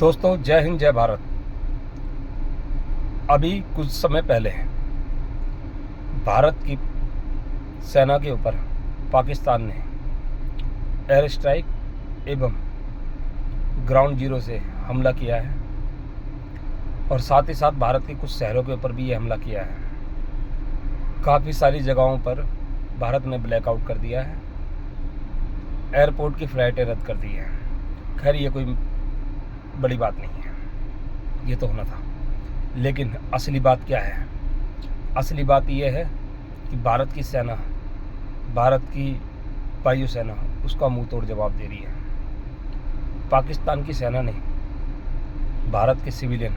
दोस्तों, जय हिंद, जय भारत। अभी कुछ समय पहले भारत की सेना के ऊपर पाकिस्तान ने एयर स्ट्राइक एवं ग्राउंड जीरो से हमला किया है और साथ ही साथ भारत के कुछ शहरों के ऊपर भी ये हमला किया है। काफ़ी सारी जगहों पर भारत ने ब्लैकआउट कर दिया है, एयरपोर्ट की फ़्लाइटें रद्द कर दी हैं। खैर, ये कोई बड़ी बात नहीं है, ये तो होना था। लेकिन असली बात क्या है? असली बात यह है कि भारत की सेना, भारत की वायुसेना उसका मुंह तोड़ जवाब दे रही है। पाकिस्तान की सेना ने भारत के सिविलियन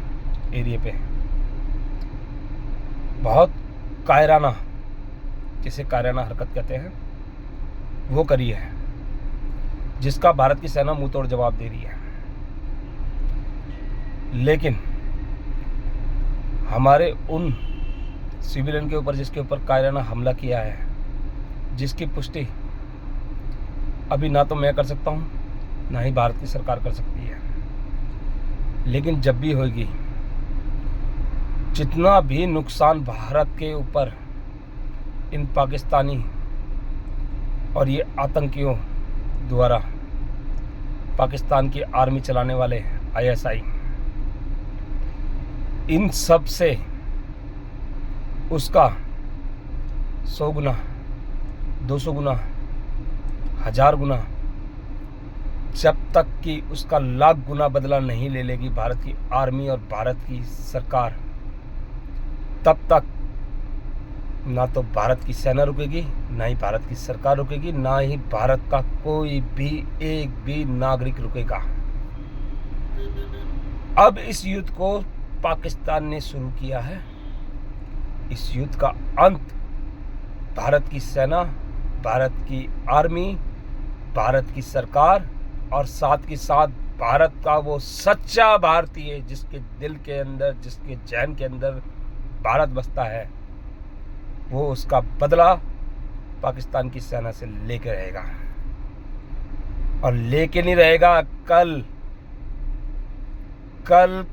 एरिया पे बहुत कायराना, जिसे कायराना हरकत कहते हैं, वो करी है, जिसका भारत की सेना मुंह तोड़ जवाब दे रही है। लेकिन हमारे उन सिविलियन के ऊपर जिसके ऊपर कायराना हमला किया है, जिसकी पुष्टि अभी ना तो मैं कर सकता हूँ, ना ही भारत की सरकार कर सकती है। लेकिन जब भी होगी, जितना भी नुकसान भारत के ऊपर इन पाकिस्तानी और ये आतंकियों द्वारा पाकिस्तान की आर्मी चलाने वाले ISI, इन सब से उसका 100 गुना, 200 गुना, 1000 गुना, जब तक कि उसका लाख गुना बदला नहीं ले लेगी भारत की आर्मी और भारत की सरकार, तब तक ना तो भारत की सेना रुकेगी, ना ही भारत की सरकार रुकेगी, ना ही भारत का कोई भी एक भी नागरिक रुकेगा। अब इस युद्ध को पाकिस्तान ने शुरू किया है। इस युद्ध का अंत भारत की सेना, भारत की आर्मी, भारत की सरकार और साथ के साथ भारत का वो सच्चा भारतीय, जिसके दिल के अंदर, जिसके जहन के अंदर भारत बसता है, वो उसका बदला पाकिस्तान की सेना से लेके रहेगा। और लेके नहीं रहेगा, कल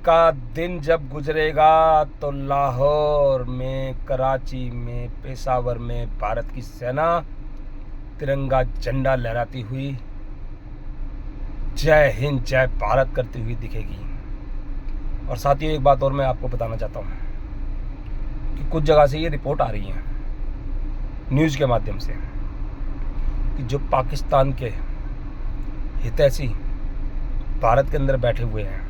का दिन जब गुजरेगा तो लाहौर में, कराची में, पेशावर में भारत की सेना तिरंगा झंडा लहराती हुई जय हिंद जय भारत करती हुई दिखेगी। और साथियों, एक बात और मैं आपको बताना चाहता हूँ कि कुछ जगह से ये रिपोर्ट आ रही है न्यूज़ के माध्यम से कि जो पाकिस्तान के हितैषी भारत के अंदर बैठे हुए हैं,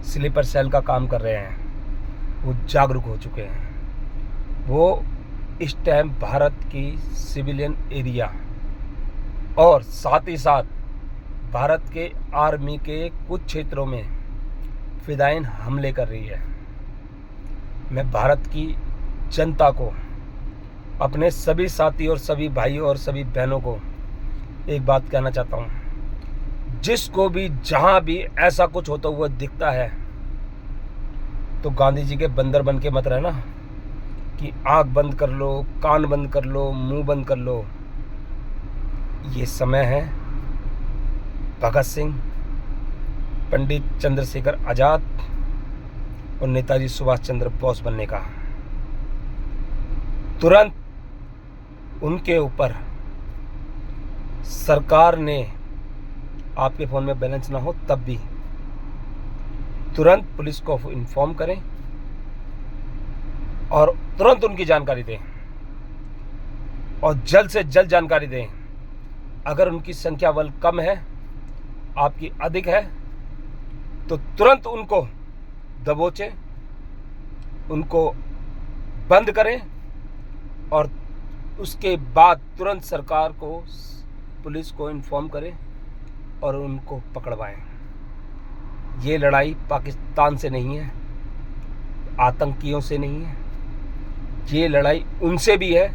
स्लीपर सेल का काम कर रहे हैं, वो जागरूक हो चुके हैं। वो इस टाइम भारत की सिविलियन एरिया और साथ ही साथ भारत के आर्मी के कुछ क्षेत्रों में फिदायीन हमले कर रही है। मैं भारत की जनता को, अपने सभी साथी और सभी भाइयों और सभी बहनों को एक बात कहना चाहता हूँ, जिसको भी जहाँ भी ऐसा कुछ होता हुआ दिखता है, तो गांधी जी के बंदर बन के मत रहना कि आँख बंद कर लो, कान बंद कर लो, मुंह बंद कर लो। ये समय है भगत सिंह, पंडित चंद्रशेखर आज़ाद और नेताजी सुभाष चंद्र बोस बनने का। तुरंत उनके ऊपर सरकार ने, आपके फ़ोन में बैलेंस ना हो तब भी, तुरंत पुलिस को इन्फॉर्म करें और तुरंत उनकी जानकारी दें और जल्द से जल्द जानकारी दें। अगर उनकी संख्या बल कम है, आपकी अधिक है, तो तुरंत उनको दबोचें, उनको बंद करें और उसके बाद तुरंत सरकार को, पुलिस को इन्फॉर्म करें और उनको पकड़वाएं। ये लड़ाई पाकिस्तान से नहीं है, आतंकियों से नहीं है, ये लड़ाई उनसे भी है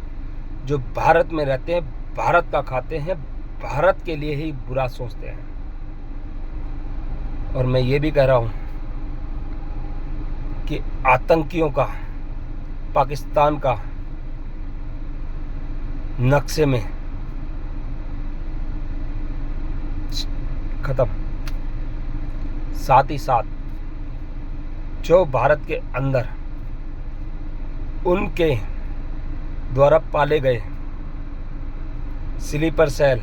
जो भारत में रहते हैं, भारत का खाते हैं, भारत के लिए ही बुरा सोचते हैं। और मैं ये भी कह रहा हूँ कि आतंकियों का, पाकिस्तान का नक्शे में खत्म। साथ ही साथ जो भारत के अंदर उनके द्वारा पाले गए स्लीपर सेल,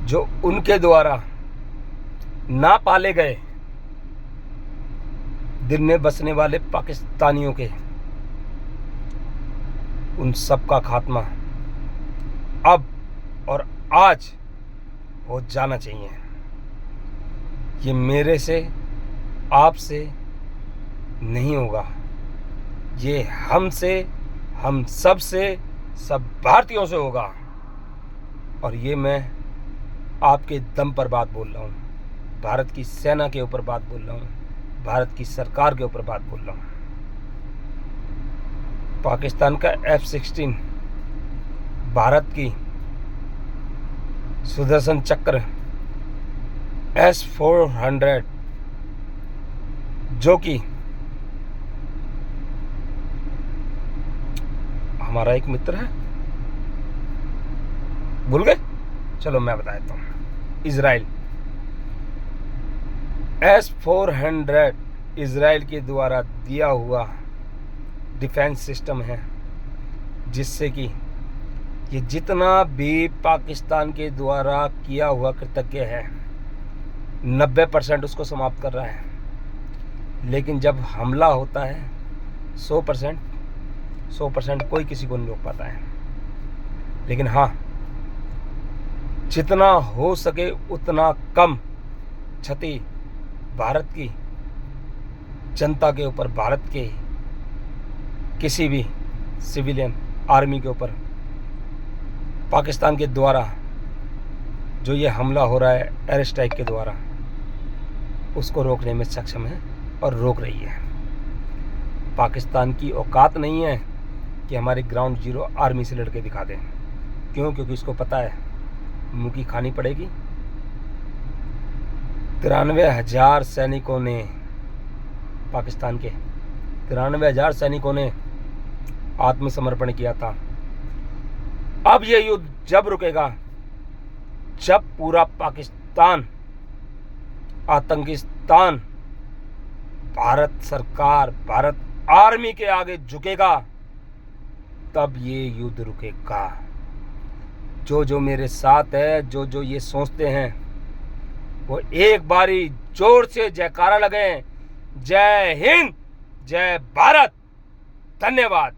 जो उनके द्वारा ना पाले गए दिल में बसने वाले पाकिस्तानियों के, उन सब का खात्मा अब और आज हो जाना चाहिए। ये मेरे से, आपसे नहीं होगा, ये हमसे, हम सब से, सब भारतीयों से होगा। और ये मैं आपके दम पर बात बोल रहा हूँ, भारत की सेना के ऊपर बात बोल रहा हूँ, भारत की सरकार के ऊपर बात बोल रहा हूँ। पाकिस्तान का F-16 भारत की सुदर्शन चक्र S-400, जो कि हमारा एक मित्र है, भूल गए, चलो मैं बता देता हूँ। इजराइल S-400 इजराइल के द्वारा दिया हुआ डिफेंस सिस्टम है, जिससे कि ये जितना भी पाकिस्तान के द्वारा किया हुआ कृतज्ञ है 90% उसको समाप्त कर रहा है। लेकिन जब हमला होता है 100% कोई किसी को नहीं रोक पाता है। लेकिन हाँ, जितना हो सके उतना कम क्षति भारत की जनता के ऊपर, भारत के किसी भी सिविलियन आर्मी के ऊपर पाकिस्तान के द्वारा जो ये हमला हो रहा है एयर स्ट्राइक के द्वारा, उसको रोकने में सक्षम है और रोक रही है। पाकिस्तान की औकात नहीं है कि हमारी ग्राउंड जीरो आर्मी से लड़के दिखा दें। क्यों? क्योंकि उसको पता है मुंह की खानी पड़ेगी। 93,000 सैनिकों ने, पाकिस्तान के 93,000 सैनिकों ने आत्मसमर्पण किया था। अब ये युद्ध जब रुकेगा जब पूरा पाकिस्तान आतंकिस्तान भारत सरकार, भारत आर्मी के आगे झुकेगा, तब ये युद्ध रुकेगा। जो मेरे साथ है, जो ये सोचते हैं, वो एक बारी जोर से जयकारा लगाएं। जय हिंद, जय भारत, धन्यवाद।